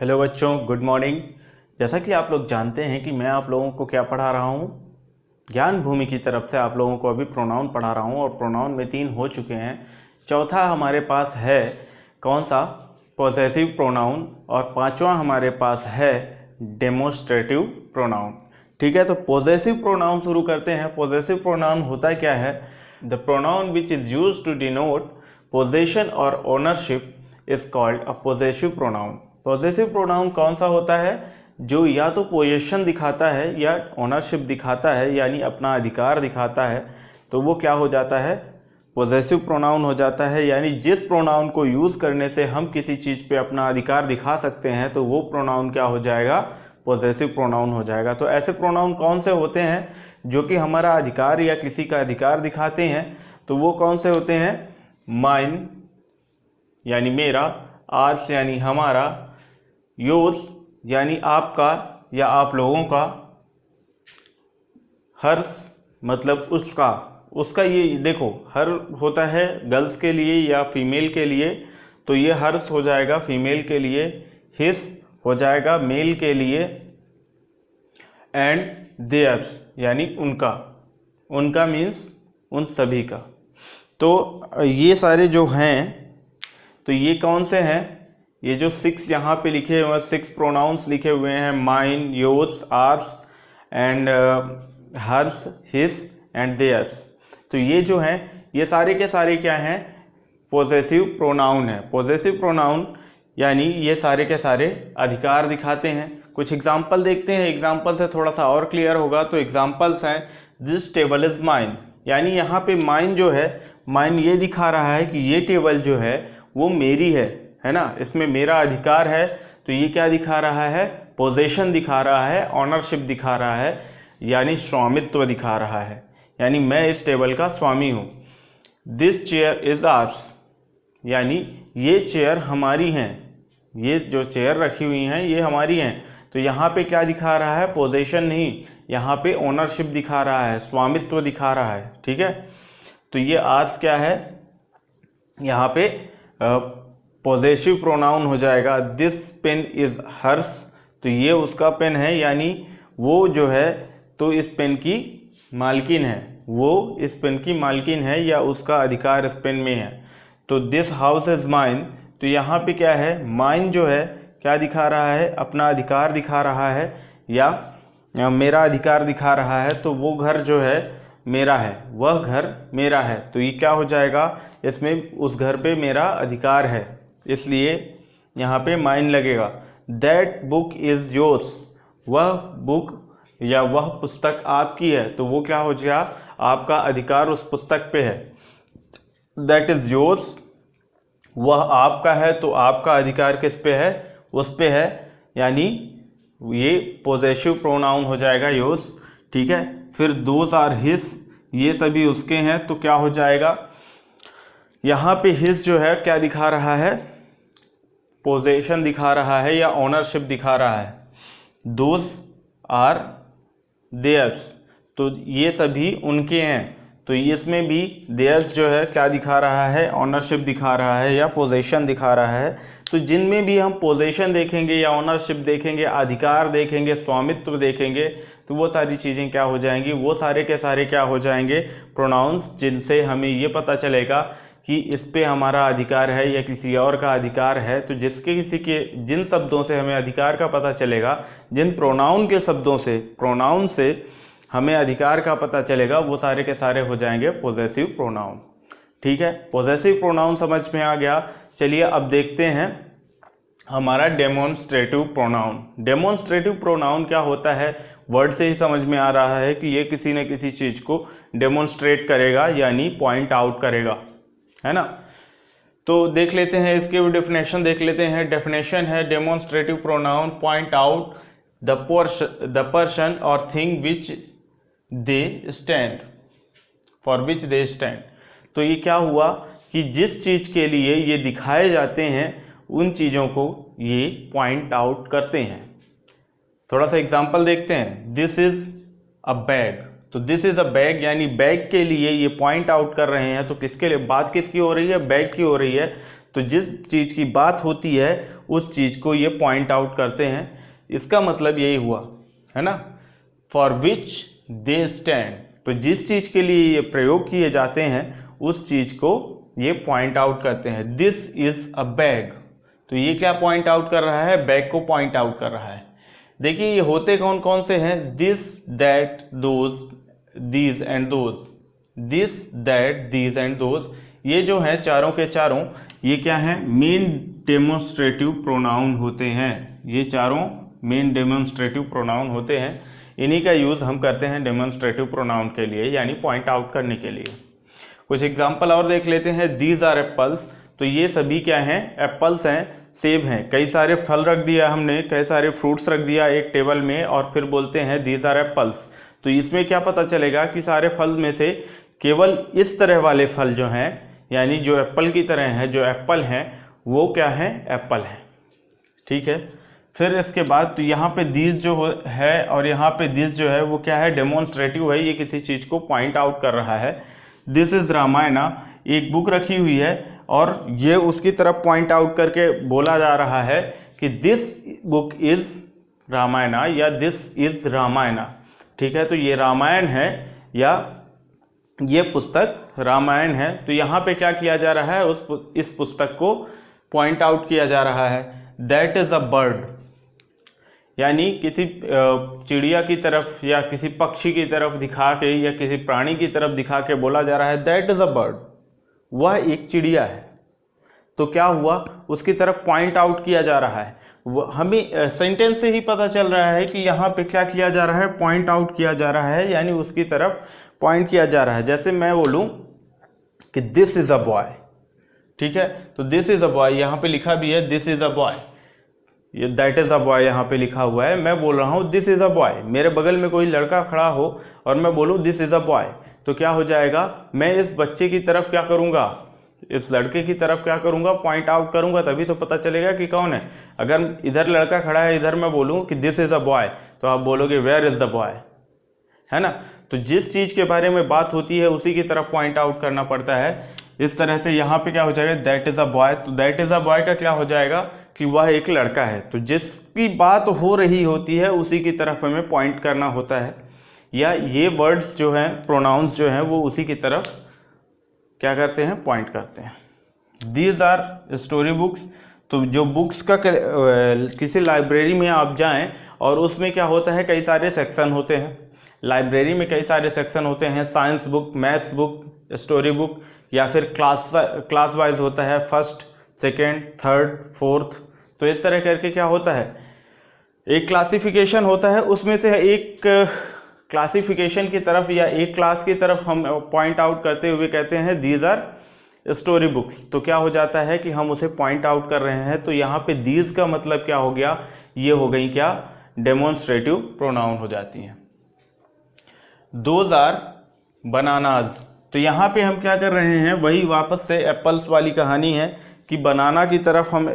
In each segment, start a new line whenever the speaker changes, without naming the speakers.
Hello बच्चों, good morning. जैसा कि आप लोग जानते हैं कि मैं आप लोगों को क्या पढ़ा रहा हूँ, ज्ञान भूमि की तरफ से आप लोगों को अभी प्रोनाउन पढ़ा रहा हूँ और प्रोनाउन में 3 हो चुके हैं। चौथा हमारे पास है कौन सा, पॉसेसिव प्रोनाउन, और पांचवा हमारे पास है डेमोन्स्ट्रेटिव प्रोनाउन। ठीक है, तो पॉसेसिव प्रोनाउन शुरू करते हैं। पॉसेसिव प्रोनाउन होता क्या है? The pronoun which is used to denote possession और ownership is called a possessive pronoun. Possessive pronoun कौन सा होता है? जो या तो पोजेशन दिखाता है या ओनरशिप दिखाता है, यानी अपना अधिकार दिखाता है, तो वो क्या हो जाता है? पॉसेसिव प्रोनाउन हो जाता है। यानी जिस प्रोनाउन को यूज़ करने से हम किसी चीज़ पे अपना अधिकार दिखा सकते हैं, तो वो प्रोनाउन क्या हो जाएगा? पॉसेसिव प्रोनाउन हो जाएगा। तो ऐसे प्रोनाउन कौन से होते हैं जो कि हमारा अधिकार या किसी का अधिकार दिखाते हैं? तो वो कौन से होते हैं? माइन यानी मेरा, आर्स यानी हमारा, योर्स यानी आपका या आप लोगों का, हर्स मतलब उसका। उसका ये देखो, हर होता है गर्ल्स के लिए या फीमेल के लिए, तो ये हर्स हो जाएगा फीमेल के लिए, हिस हो जाएगा मेल के लिए, एंड देयर्स यानी उनका। उनका मीन्स उन सभी का। तो ये सारे जो हैं, तो ये कौन से हैं? ये जो 6 यहाँ पे लिखे हुए हैं, 6 प्रोनाउंस लिखे हुए हैं, mine, yours, ours and hers, his and theirs. तो ये जो हैं, ये सारे के सारे क्या हैं? पॉसेसिव प्रोनाउन है। पॉसेसिव प्रोनाउन यानी ये सारे के सारे अधिकार दिखाते हैं। कुछ एग्जाम्पल देखते हैं, एग्जाम्पल से थोड़ा सा और क्लियर होगा। तो एग्जाम्पल्स हैं, दिस टेबल इज़ माइन, यानी यहाँ पे माइन जो है, माइन ये दिखा रहा है कि ये टेबल जो है वो मेरी है ना, इसमें मेरा अधिकार है। तो ये क्या दिखा रहा है? पोजेशन दिखा रहा है, ऑनरशिप दिखा रहा है, यानी स्वामित्व दिखा रहा है, यानी मैं इस टेबल का स्वामी हूँ। दिस चेयर इज़ आर्स, यानी ये चेयर हमारी हैं, ये जो चेयर रखी हुई हैं ये हमारी हैं। तो यहाँ पे क्या दिखा रहा है? पोजेशन नहीं, यहाँ पे ओनरशिप दिखा रहा है, स्वामित्व दिखा रहा है। ठीक है, तो ये आर्स क्या है? यहाँ पे पॉसेसिव प्रोनाउन हो जाएगा। दिस पेन इज़ हर्स, तो ये उसका पेन है, यानी वो जो है तो इस पेन की मालकिन है, वो इस पेन की मालकिन है या उसका अधिकार इस पेन में है। तो दिस हाउस इज़ माइन, तो यहाँ पे क्या है? माइन जो है क्या दिखा रहा है? अपना अधिकार दिखा रहा है या मेरा अधिकार दिखा रहा है। तो वो घर जो है मेरा है, वह घर मेरा है। तो ये क्या हो जाएगा? इसमें उस घर पे मेरा अधिकार है, इसलिए यहाँ पे माइन लगेगा। दैट बुक इज़ योर्स, वह बुक या वह पुस्तक आपकी है, तो वो क्या हो गया? आपका अधिकार उस पुस्तक पे है। दैट इज़ योर्स, वह आपका है, तो आपका अधिकार किस पे है? उस पे है, यानी ये पॉसेसिव प्रोनाउन हो जाएगा, योर्स। ठीक है, फिर दोज आर हिस, ये सभी उसके हैं, तो क्या हो जाएगा? यहाँ पे हिस जो है क्या दिखा रहा है? पोजेशन दिखा रहा है या ओनरशिप दिखा रहा है। दोज आर देयर्स, तो ये सभी उनके हैं, तो इसमें भी देयर्स जो है क्या दिखा रहा है? ओनरशिप दिखा रहा है या पोजेशन दिखा रहा है। तो जिनमें भी हम पोजेशन देखेंगे या ओनरशिप देखेंगे, अधिकार देखेंगे, स्वामित्व देखेंगे, तो वो सारी चीज़ें क्या हो जाएंगी? वो सारे के सारे क्या हो जाएंगे? प्रोनाउंस, जिनसे हमें ये पता चलेगा कि इस पे हमारा अधिकार है या किसी और का अधिकार है। तो जिसके किसी के जिन शब्दों से हमें अधिकार का पता चलेगा, जिन प्रोनाउन के शब्दों से, प्रोनाउन से हमें अधिकार का पता चलेगा, वो सारे के सारे हो जाएंगे पॉसेसिव प्रोनाउन। ठीक है, पॉसेसिव प्रोनाउन समझ में आ गया। चलिए अब देखते हैं हमारा डेमोन्स्ट्रेटिव प्रोनाउन। डेमोन्स्ट्रेटिव प्रोनाउन क्या होता है? वर्ड से ही समझ में आ रहा है कि ये किसी न किसी चीज़ को डेमोन्स्ट्रेट करेगा, यानी पॉइंट आउट करेगा, है ना। तो देख लेते हैं, इसके भी डेफिनेशन देख लेते हैं। डेफिनेशन है, demonstrative pronoun point out the person और thing which they stand, for which they stand. तो ये क्या हुआ कि जिस चीज़ के लिए ये दिखाए जाते हैं, उन चीज़ों को ये पॉइंट आउट करते हैं। थोड़ा सा एग्जांपल देखते हैं। दिस इज़ अ बैग, तो दिस इज़ अ बैग यानी बैग के लिए ये पॉइंट आउट कर रहे हैं। तो किसके लिए बात किसकी हो रही है? बैग की हो रही है। तो जिस चीज़ की बात होती है उस चीज़ को ये पॉइंट आउट करते हैं। इसका मतलब यही हुआ, है ना, फॉर विच दे स्टैंड। तो जिस चीज़ के लिए ये प्रयोग किए जाते हैं उस चीज़ को ये पॉइंट आउट करते हैं। दिस इज़ अ बैग, तो ये क्या पॉइंट आउट कर रहा है, बैग को पॉइंट आउट कर रहा है। देखिए ये होते कौन कौन से हैं, this that those these and those, this that these and those, ये जो हैं चारों के चारों ये क्या हैं, मेन डेमोन्स्ट्रेटिव प्रोनाउन होते हैं। ये चारों मेन डेमोन्स्ट्रेटिव प्रोनाउन होते हैं। इन्हीं का यूज़ हम करते हैं डेमोन्स्ट्रेटिव प्रोनाउन के लिए, यानी पॉइंट आउट करने के लिए। कुछ एग्जाम्पल और देख लेते हैं। दीज आर एप्पल्स, तो ये सभी क्या हैं, एप्पल्स हैं, सेब हैं। कई सारे फल रख दिया हमने, कई सारे फ्रूट्स रख दिया एक टेबल में और फिर बोलते हैं दीज आर एप्पल्स। तो इसमें क्या पता चलेगा कि सारे फल में से केवल इस तरह वाले फल जो हैं, यानी जो एप्पल की तरह हैं, जो एप्पल हैं वो क्या है, एप्पल है। ठीक है, फिर इसके बाद तो यहाँ पे दीज जो है और यहाँ पे दिस जो है वो क्या है, डेमोन्स्ट्रेटिव है, ये किसी चीज़ को पॉइंट आउट कर रहा है। दिस इज़ रामायणा, एक बुक रखी हुई है और ये उसकी तरफ पॉइंट आउट करके बोला जा रहा है कि दिस बुक इज़ रामायणा या दिस इज़ रामायणा। ठीक है, तो ये रामायण है या ये पुस्तक रामायण है। तो यहाँ पे क्या किया जा रहा है, इस पुस्तक को पॉइंट आउट किया जा रहा है। दैट इज़ अ बर्ड, यानी किसी चिड़िया की तरफ या किसी पक्षी की तरफ दिखा के या किसी प्राणी की तरफ दिखा के बोला जा रहा है दैट इज़ अ बर्ड, वह एक चिड़िया है। तो क्या हुआ, उसकी तरफ पॉइंट आउट किया जा रहा है। हमें सेंटेंस से ही पता चल रहा है कि यहाँ पे क्या किया जा रहा है, पॉइंट आउट किया जा रहा है, यानी उसकी तरफ पॉइंट किया जा रहा है। जैसे मैं बोलूँ कि दिस इज़ अ बॉय, ठीक है, तो दिस इज़ अ बॉय यहाँ पे लिखा भी है दिस इज़ अ बॉय, ये दैट इज़ अ बॉय यहाँ पे लिखा हुआ है। मैं बोल रहा हूँ दिस इज़ अ बॉय, मेरे बगल में कोई लड़का खड़ा हो और मैं बोलूँ दिस इज़ अ बॉय, तो क्या हो जाएगा, मैं इस बच्चे की तरफ क्या करूँगा, इस लड़के की तरफ क्या करूँगा, पॉइंट आउट करूँगा, तभी तो पता चलेगा कि कौन है। अगर इधर लड़का खड़ा है, इधर मैं बोलूँ कि दिस इज़ अ बॉय, तो आप बोलोगे वेयर इज़ द बॉय, है ना। तो जिस चीज़ के बारे में बात होती है उसी की तरफ पॉइंट आउट करना पड़ता है। इस तरह से यहाँ पे क्या हो जाएगा, दैट इज़ अ बॉय, तो दैट इज़ अ बॉय का क्या हो जाएगा कि वह एक लड़का है। तो जिसकी बात हो रही होती है उसी की तरफ हमें पॉइंट करना होता है, या ये वर्ड्स जो हैं, प्रोनाउंस जो हैं, वो उसी की तरफ क्या करते हैं, पॉइंट करते हैं। दीज आर स्टोरी बुक्स, तो जो बुक्स का किसी लाइब्रेरी में आप जाएं और उसमें क्या होता है, कई सारे सेक्शन होते हैं। लाइब्रेरी में कई सारे सेक्शन होते हैं, science book, maths book, story book, या फिर क्लास वाइज होता है, फर्स्ट, सेकेंड, थर्ड, फोर्थ। तो इस तरह करके क्या होता है, एक क्लासिफिकेशन होता है, उसमें से एक क्लासिफिकेशन की तरफ या एक क्लास की तरफ हम पॉइंट आउट करते हुए कहते हैं दीज आर स्टोरी बुक्स। तो क्या हो जाता है कि हम उसे पॉइंट आउट कर रहे हैं। तो यहाँ पे दीज का मतलब क्या हो गया, ये हो गई क्या, डेमोन्स्ट्रेटिव प्रोनाउन हो जाती हैं। दोज आर बनानाज, तो यहाँ पे हम क्या कर रहे हैं, वही वापस से एप्पल्स वाली कहानी है कि बनाना की तरफ हम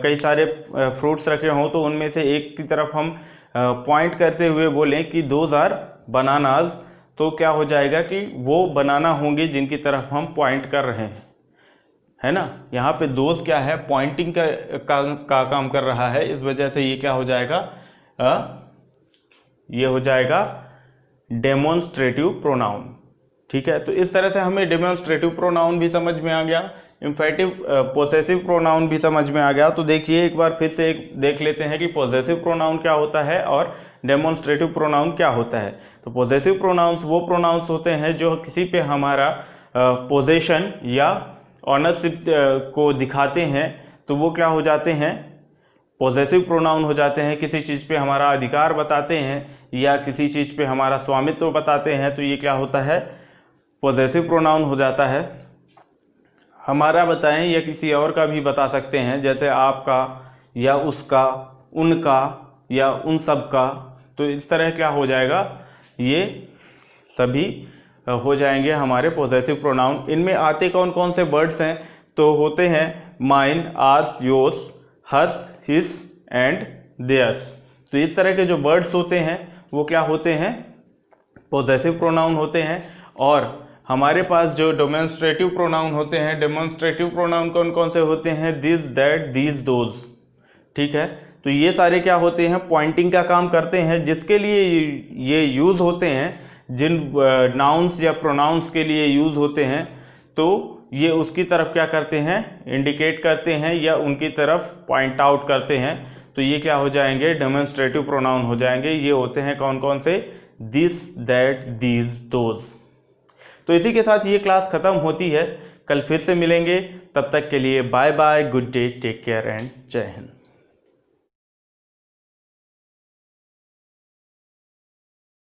कई सारे फ्रूट्स रखे हों तो उनमें से एक की तरफ हम पॉइंट करते हुए बोलें कि दोज आर बनानाज, तो क्या हो जाएगा कि वो बनाना होंगे जिनकी तरफ हम पॉइंट कर रहे हैं, है ना। यहाँ पे दोज क्या है, पॉइंटिंग का काम कर रहा है, इस वजह से ये क्या हो जाएगा, ये हो जाएगा डेमोन्स्ट्रेटिव प्रोनाउन। ठीक है, तो इस तरह से हमें डेमोन्स्ट्रेटिव प्रोनाउन भी समझ में आ गया, इम्फेटिव पोसेसिव प्रोनाउन भी समझ में आ गया। तो देखिए एक बार फिर से देख लेते हैं कि पोसेसिव प्रोनाउन क्या होता है और डेमोन्स्ट्रेटिव प्रोनाउन क्या होता है। तो पोसेसिव प्रोनाउंस वो प्रोनाउंस होते हैं जो किसी पे हमारा पोजेशन या ऑनरशिप को दिखाते हैं, तो वो क्या हो जाते हैं, पॉजेसिव प्रोनाउन हो जाते हैं। किसी चीज़ पे हमारा अधिकार बताते हैं या किसी चीज़ पे हमारा स्वामित्व बताते हैं, तो ये क्या होता है, पॉजेसिव प्रोनाउन हो जाता है। हमारा बताएं या किसी और का भी बता सकते हैं, जैसे आपका या उसका, उनका या उन सब का। तो इस तरह क्या हो जाएगा, ये सभी हो जाएंगे हमारे पॉजेसिव प्रोनाउन। इनमें आते कौन कौन से वर्ड्स हैं, तो होते हैं mine, ours, yours, hers, his and theirs. तो इस तरह के जो वर्ड्स होते हैं वो क्या होते हैं, पॉजेसिव प्रोनाउन होते हैं। और हमारे पास जो डेमोन्स्ट्रेटिव प्रोनाउन होते हैं, डेमोन्स्ट्रेटिव प्रोनाउन कौन कौन से होते हैं? This, that, these, those. ठीक है, तो ये सारे क्या होते हैं? पॉइंटिंग का काम करते हैं। जिसके लिए ये यूज़ होते हैं, जिन नाउन्स या प्रोनाउंस के लिए यूज़ होते हैं, तो ये उसकी तरफ क्या करते हैं? इंडिकेट करते हैं या उनकी तरफ पॉइंट आउट करते हैं। तो ये क्या हो जाएंगे? डेमोन्स्ट्रेटिव प्रोनाउन हो जाएंगे। ये होते हैं कौन कौन से? This, that, these, those. तो इसी के साथ ये क्लास ख़त्म होती है। कल फिर से मिलेंगे, तब तक के लिए bye bye, good day, take care and Jai Hind.